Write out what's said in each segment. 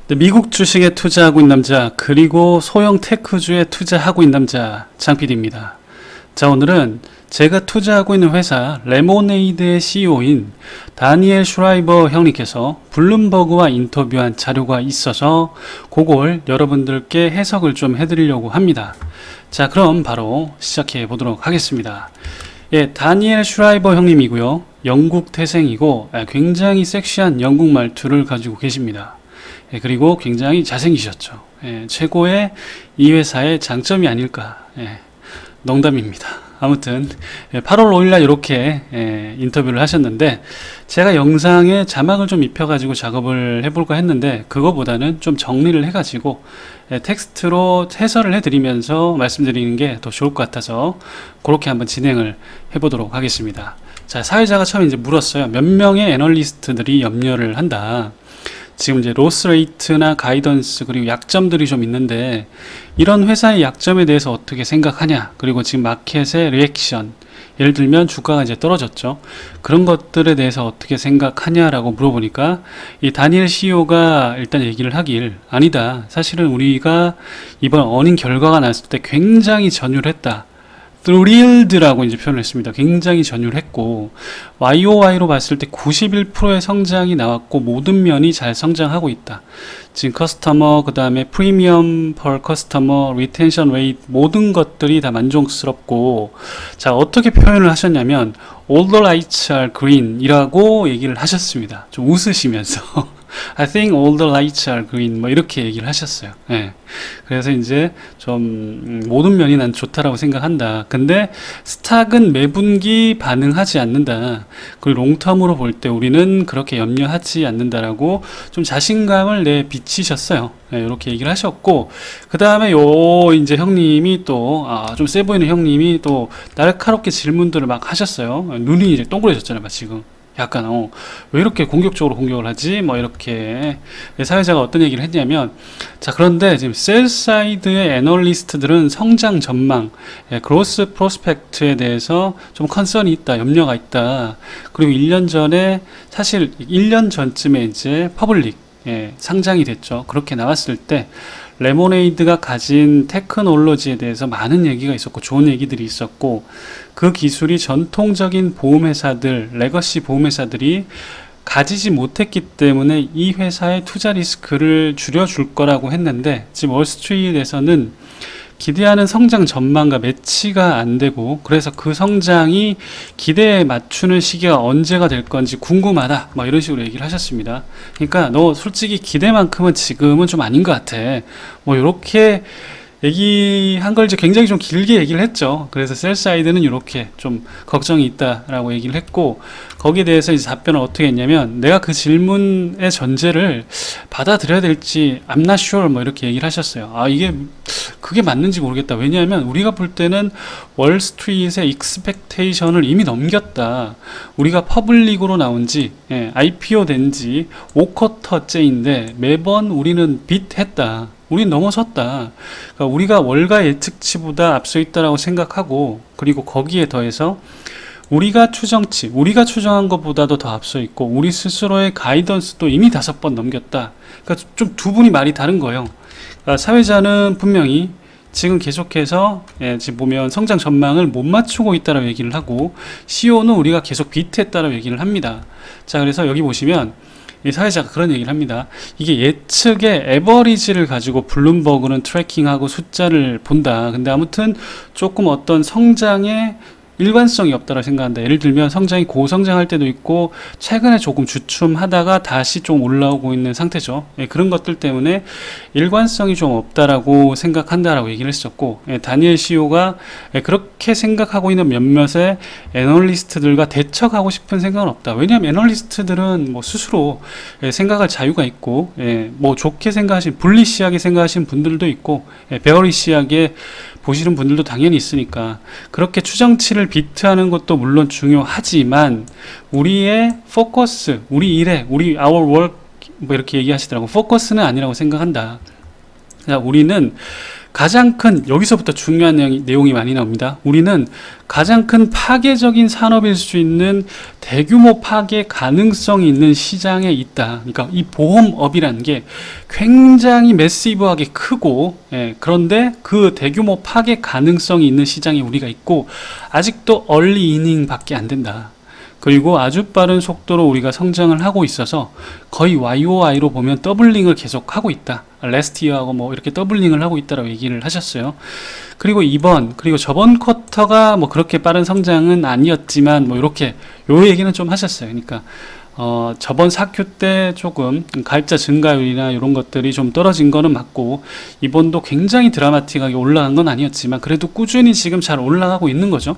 미국 주식에 투자하고 있는 남자, 그리고 소형 테크주에 투자하고 있는 남자 장PD입니다. 자, 오늘은 제가 투자하고 있는 회사 레모네이드의 CEO인 다니엘 슈라이버 형님께서 블룸버그와 인터뷰한 자료가 있어서 그걸 여러분들께 해석을 좀 해드리려고 합니다. 자, 그럼 바로 시작해 보도록 하겠습니다. 예, 다니엘 슈라이버 형님이고요. 영국 태생이고 굉장히 섹시한 영국 말투를 가지고 계십니다. 예, 그리고 굉장히 잘생기셨죠. 예, 최고의 이 회사의 장점이 아닐까. 예, 농담입니다. 아무튼 8월 5일날 이렇게 인터뷰를 하셨는데, 제가 영상에 자막을 좀 입혀가지고 작업을 해볼까 했는데 그거보다는 좀 정리를 해가지고 텍스트로 해설을 해드리면서 말씀드리는 게 더 좋을 것 같아서 그렇게 한번 진행을 해보도록 하겠습니다. 자, 사회자가 처음에 이제 물었어요. 몇 명의 애널리스트들이 염려를 한다. 지금 이제 로스 레이트나 가이던스 그리고 약점들이 좀 있는데, 이런 회사의 약점에 대해서 어떻게 생각하냐, 그리고 지금 마켓의 리액션, 예를 들면 주가가 이제 떨어졌죠. 그런 것들에 대해서 어떻게 생각하냐라고 물어보니까 이 다니엘 CEO가 일단 얘기를 하길, 아니다, 사실은 우리가 이번 어닝 결과가 났을 때 굉장히 전율했다, thrilled라고 이제 표현을 했습니다. 굉장히 전율했고, YOY로 봤을 때 91%의 성장이 나왔고 모든 면이 잘 성장하고 있다. 지금 커스터머, 그 다음에 프리미엄 per 커스터머, 리텐션 레이트, 모든 것들이 다 만족스럽고, 자, 어떻게 표현을 하셨냐면 all the lights are green 이라고 얘기를 하셨습니다. 좀 웃으시면서 I think all the lights are green 뭐 이렇게 얘기를 하셨어요. 예. 그래서 이제 좀 모든 면이 난 좋다라고 생각한다. 근데 스탁은 매분기 반응하지 않는다. 그리고 롱텀으로 볼 때 우리는 그렇게 염려하지 않는다라고 좀 자신감을 내비치셨어요. 예, 이렇게 얘기를 하셨고, 그 다음에 이제 형님이 또 좀 세 보이는 형님이 또 날카롭게 질문들을 막 하셨어요. 눈이 이제 동그래졌잖아요, 막 지금. 약간 왜 이렇게 공격적으로 공격을 하지? 뭐 이렇게 사회자가 어떤 얘기를 했냐면, 자, 그런데 지금 셀사이드의 애널리스트들은 성장 전망, 그로스 프로스펙트에 대해서 좀 컨선이 있다, 염려가 있다. 그리고 1년 전에, 사실 1년 전쯤에 이제 퍼블릭 상장이 됐죠. 그렇게 나왔을 때 레모네이드가 가진 테크놀로지에 대해서 많은 얘기가 있었고 좋은 얘기들이 있었고, 그 기술이 전통적인 보험회사들, 레거시 보험회사들이 가지지 못했기 때문에 이 회사의 투자 리스크를 줄여줄 거라고 했는데, 지금 월스트리트에서는 기대하는 성장 전망과 매치가 안 되고, 그래서 그 성장이 기대에 맞추는 시기가 언제가 될 건지 궁금하다, 막 이런 식으로 얘기를 하셨습니다. 그러니까 너 솔직히 기대만큼은 지금은 좀 아닌 것 같아, 뭐 이렇게 얘기한 걸 이제 굉장히 좀 길게 얘기를 했죠. 그래서 셀사이드는 이렇게 좀 걱정이 있다라고 얘기를 했고, 거기에 대해서 이제 답변을 어떻게 했냐면, 내가 그 질문의 전제를 받아들여야 될지 I'm not sure 뭐 이렇게 얘기를 하셨어요. 그게 맞는지 모르겠다. 왜냐하면 우리가 볼 때는 월스트리트의 익스펙테이션을 이미 넘겼다. 우리가 퍼블릭으로 나온 지, IPO 된 지 5쿼터째인데 매번 우리는 빗했다. 우린 넘어섰다. 그러니까 우리가 월가 예측치보다 앞서 있다라고 생각하고, 그리고 거기에 더해서 우리가 추정한 것보다도 더 앞서 있고, 우리 스스로의 가이던스도 이미 5번 넘겼다. 그러니까 좀 두 분이 말이 다른 거예요. 그러니까 사회자는 분명히 지금 계속해서 지금 보면 성장 전망을 못 맞추고 있다라고 얘기를 하고, CEO는 우리가 계속 비트했다라고 얘기를 합니다. 자, 그래서 여기 보시면 이 사회자가 그런 얘기를 합니다. 이게 예측의 에버리지를 가지고 블룸버그는 트래킹하고 숫자를 본다. 근데 아무튼 조금 어떤 성장의 일관성이 없다고 생각한다. 예를 들면 성장이 고성장할 때도 있고 최근에 조금 주춤하다가 다시 좀 올라오고 있는 상태죠. 그런 것들 때문에 일관성이 좀 없다라고 생각한다라고 얘기를 했었고, 다니엘 CEO가 그렇게 생각하고 있는 몇몇의 애널리스트들과 대척하고 싶은 생각은 없다. 왜냐하면 애널리스트들은 뭐 스스로 생각할 자유가 있고, 뭐 좋게 생각하신, 불리시하게 생각하시는 분들도 있고, 베어리시하게 보시는 분들도 당연히 있으니까, 그렇게 추정치를 비트하는 것도 물론 중요하지만 우리의 포커스, 우리 일에, 우리 our work 뭐 이렇게 얘기하시더라고. 포커스는 아니라고 생각한다. 우리는 가장 큰, 여기서부터 중요한 내용이 많이 나옵니다. 우리는 가장 큰 파괴적인 산업일 수 있는 대규모 파괴 가능성이 있는 시장에 있다. 그러니까 이 보험업이라는 게 굉장히 매시브하게 크고, 그런데 그 대규모 파괴 가능성이 있는 시장에 우리가 있고, 아직도 얼리 이닝 밖에 안 된다. 그리고 아주 빠른 속도로 우리가 성장을 하고 있어서 거의 YOY로 보면 더블링을 계속 하고 있다. 레스트 이어하고 뭐 이렇게 더블링을 하고 있다라고 얘기를 하셨어요. 그리고 그리고 저번 쿼터가 뭐 그렇게 빠른 성장은 아니었지만 뭐 이렇게 요 얘기는 좀 하셨어요. 그러니까 저번 4Q 때 조금 가입자 증가율이나 이런 것들이 좀 떨어진 거는 맞고, 이번도 굉장히 드라마틱하게 올라간 건 아니었지만 그래도 꾸준히 지금 잘 올라가고 있는 거죠.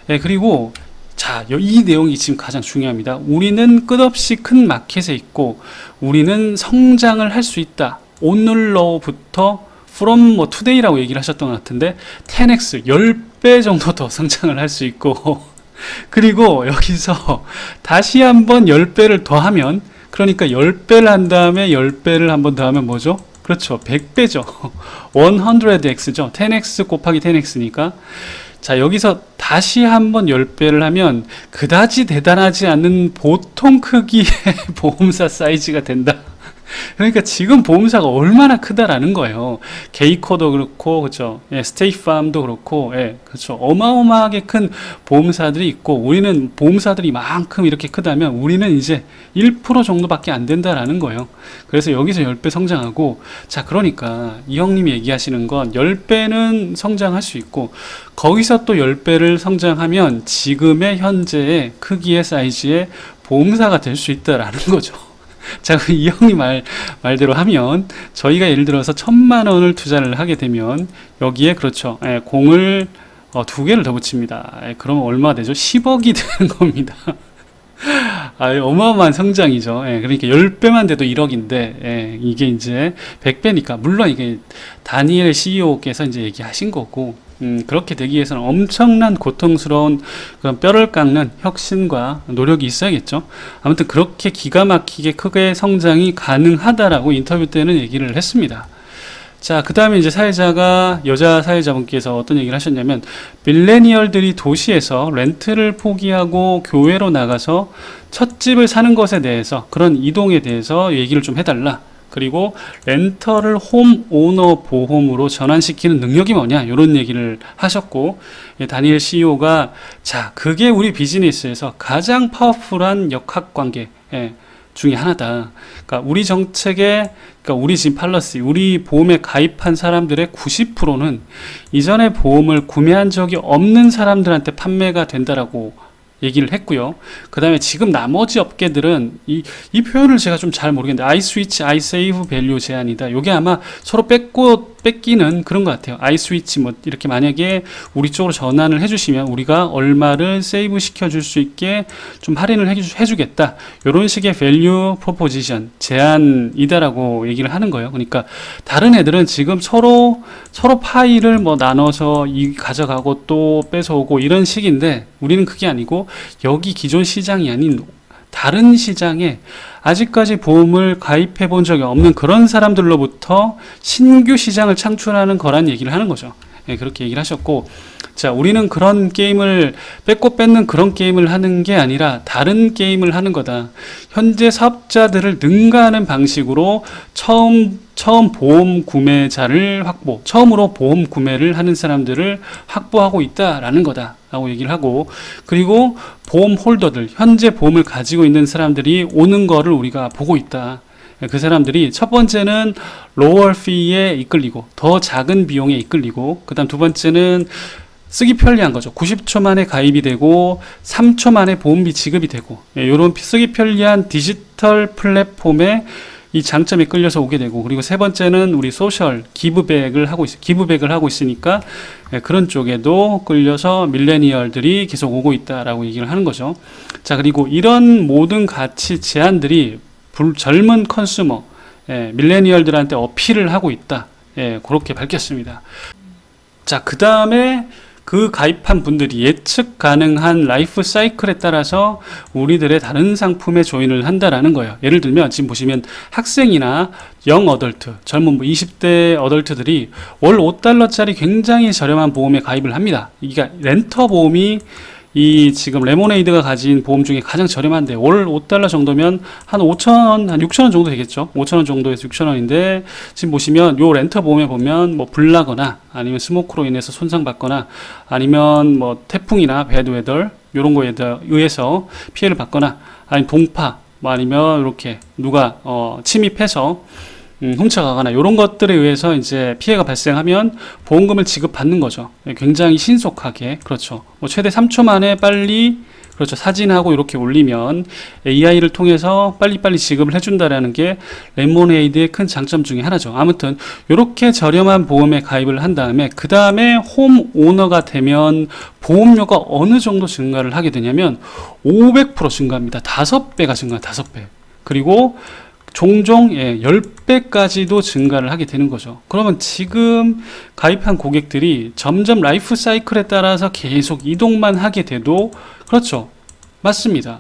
그리고 자, 이 내용이 지금 가장 중요합니다. 우리는 끝없이 큰 마켓에 있고 우리는 성장을 할 수 있다. 오늘로부터 from 뭐 today라고 얘기를 하셨던 것 같은데 10x 10배 정도 더 성장을 할 수 있고 그리고 여기서 다시 한번 10배를 더하면, 그러니까 10배를 한 다음에 10배를 한번 더하면 뭐죠? 그렇죠, 100배죠. 100x죠. 10x 곱하기 10x니까. 자, 여기서 다시 한번 10배를 하면 그다지 대단하지 않은 보통 크기의 보험사 사이즈가 된다. 그러니까 지금 보험사가 얼마나 크다라는 거예요. 게이코도 그렇고, 그렇죠. 스테이트팜도 그렇고, 그렇죠. 어마어마하게 큰 보험사들이 있고, 우리는 보험사들이 만큼 이렇게 크다면 우리는 이제 1% 정도밖에 안 된다라는 거예요. 그래서 여기서 10배 성장하고, 자, 그러니까 이 형님이 얘기하시는 건 10배는 성장할 수 있고, 거기서 또 10배를 성장하면 지금의 현재의 크기의 사이즈의 보험사가 될 수 있다라는 거죠. 자, 이 형님 말대로 하면 저희가 예를 들어서 1000만 원을 투자를 하게 되면 여기에 그렇죠, 공을 2개를 더 붙입니다. 그러면 얼마 되죠? 10억이 되는 겁니다. 어마어마한 성장이죠. 그러니까 10배만 돼도 1억인데 이게 이제 100배니까, 물론 이게 다니엘 CEO께서 이제 얘기하신 거고, 그렇게 되기 위해서는 엄청난 고통스러운 그런 뼈를 깎는 혁신과 노력이 있어야겠죠. 아무튼 그렇게 기가 막히게 크게 성장이 가능하다라고 인터뷰 때는 얘기를 했습니다. 자, 그 다음에 이제 여자 사회자분께서 어떤 얘기를 하셨냐면, 밀레니얼들이 도시에서 렌트를 포기하고 교외로 나가서 첫 집을 사는 것에 대해서, 그런 이동에 대해서 얘기를 좀 해달라. 그리고 렌터를 홈 오너 보험으로 전환시키는 능력이 뭐냐, 이런 얘기를 하셨고, 다니엘 CEO가 자, 그게 우리 비즈니스에서 가장 파워풀한 역학관계 중에 하나다. 그러니까 우리 정책에, 그러니까 우리 지금 팔러시, 우리 보험에 가입한 사람들의 90%는 이전에 보험을 구매한 적이 없는 사람들한테 판매가 된다라고 얘기를 했고요. 그 다음에 지금 나머지 업계들은 이 표현을 제가 좀 잘 모르겠는데, I switch, I save value 제한이다. 이게 아마 서로 뺏기는 그런 것 같아요. I switch 뭐 이렇게 만약에 우리 쪽으로 전환을 해주시면 우리가 얼마를 세이브 시켜줄 수 있게 좀 할인을 해주겠다. 이런 식의 value proposition 제한이다라고 얘기를 하는 거예요. 그러니까 다른 애들은 지금 서로 파일을 뭐 나눠서 가져가고 또 뺏어오고 이런 식인데, 우리는 그게 아니고 여기 기존 시장이 아닌 다른 시장에 아직까지 보험을 가입해 본 적이 없는 그런 사람들로부터 신규 시장을 창출하는 거란 얘기를 하는 거죠. 그렇게 얘기를 하셨고, 자, 우리는 그런 게임을 뺏고 뺏는 그런 게임을 하는 게 아니라 다른 게임을 하는 거다. 현재 사업자들을 능가하는 방식으로 처음 보험 구매자를 처음으로 보험 구매를 하는 사람들을 확보하고 있다라는 거다 라고 얘기를 하고, 그리고 보험 홀더들, 현재 보험을 가지고 있는 사람들이 오는 거를 우리가 보고 있다. 그 사람들이 첫 번째는 로월 피에 이끌리고 더 작은 비용에 이끌리고, 그 다음 두 번째는 쓰기 편리한 거죠. 90초 만에 가입이 되고 3초 만에 보험비 지급이 되고, 이런 쓰기 편리한 디지털 플랫폼에 이 장점에 끌려서 오게 되고, 그리고 세 번째는 우리 소셜 기브백을 하고 있으니까 그런 쪽에도 끌려서 밀레니얼들이 계속 오고 있다라고 얘기를 하는 거죠. 자, 그리고 이런 모든 가치 제한들이 젊은 컨슈머, 밀레니얼들한테 어필을 하고 있다. 그렇게 밝혔습니다. 자, 그 다음에 그 가입한 분들이 예측 가능한 라이프 사이클에 따라서 우리들의 다른 상품에 조인을 한다라는 거예요. 예를 들면 지금 보시면 학생이나 영 어덜트, 젊은 20대 어덜트들이 월 $5짜리 굉장히 저렴한 보험에 가입을 합니다. 이게 렌터 보험이 이 지금 레모네이드가 가진 보험 중에 가장 저렴한데 월 $5 정도면 한 5,000원, 한 6,000원 정도 되겠죠. 5,000원 정도에서 6,000원인데 지금 보시면 요 렌터 보험에 보면 뭐 불나거나 아니면 스모크로 인해서 손상받거나 아니면 뭐 태풍이나 배드웨더 요런 거에 의해서 피해를 받거나 아니면 동파 뭐 아니면 이렇게 누가 침입해서 훔쳐가거나 이런 것들에 의해서 이제 피해가 발생하면 보험금을 지급받는 거죠. 굉장히 신속하게, 그렇죠. 뭐 최대 3초 만에 빨리, 그렇죠. 사진하고 이렇게 올리면 AI를 통해서 빨리빨리 지급을 해준다라는 게 레모네이드의 큰 장점 중에 하나죠. 아무튼 이렇게 저렴한 보험에 가입을 한 다음에 그 다음에 홈 오너가 되면 보험료가 어느 정도 증가를 하게 되냐면 500% 증가합니다. 5배가 증가, 5배. 그리고 종종 10배까지도 증가를 하게 되는 거죠. 그러면 지금 가입한 고객들이 점점 라이프 사이클에 따라서 계속 이동만 하게 돼도 그렇죠. 맞습니다.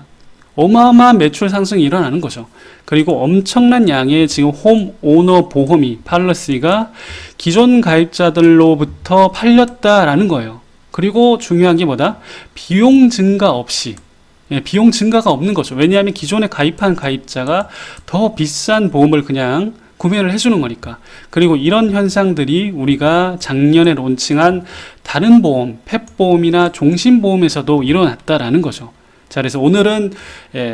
어마어마한 매출 상승이 일어나는 거죠. 그리고 엄청난 양의 지금 홈 오너 보험이 팔러시가 기존 가입자들로부터 팔렸다라는 거예요. 그리고 중요한 게 뭐다? 비용 증가 없이 비용 증가가 없는 거죠. 왜냐하면 기존에 가입한 가입자가 더 비싼 보험을 그냥 구매를 해주는 거니까. 그리고 이런 현상들이 우리가 작년에 론칭한 다른 보험, 펫보험이나 종신보험에서도 일어났다라는 거죠. 자, 그래서 오늘은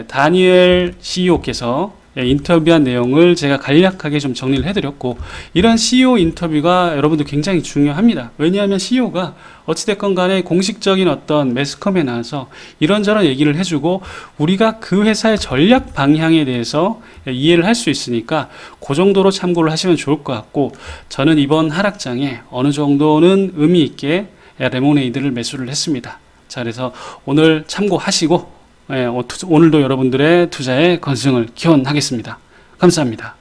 다니엘 CEO께서 인터뷰한 내용을 제가 간략하게 좀 정리를 해드렸고, 이런 CEO 인터뷰가 여러분들 굉장히 중요합니다. 왜냐하면 CEO가 어찌됐건 간에 공식적인 어떤 매스컴에 나와서 이런저런 얘기를 해주고 우리가 그 회사의 전략 방향에 대해서 이해를 할 수 있으니까 그 정도로 참고를 하시면 좋을 것 같고, 저는 이번 하락장에 어느 정도는 의미 있게 레모네이드를 매수를 했습니다. 자, 그래서 오늘 참고하시고 오늘도 여러분들의 투자에 건승을 기원하겠습니다. 감사합니다.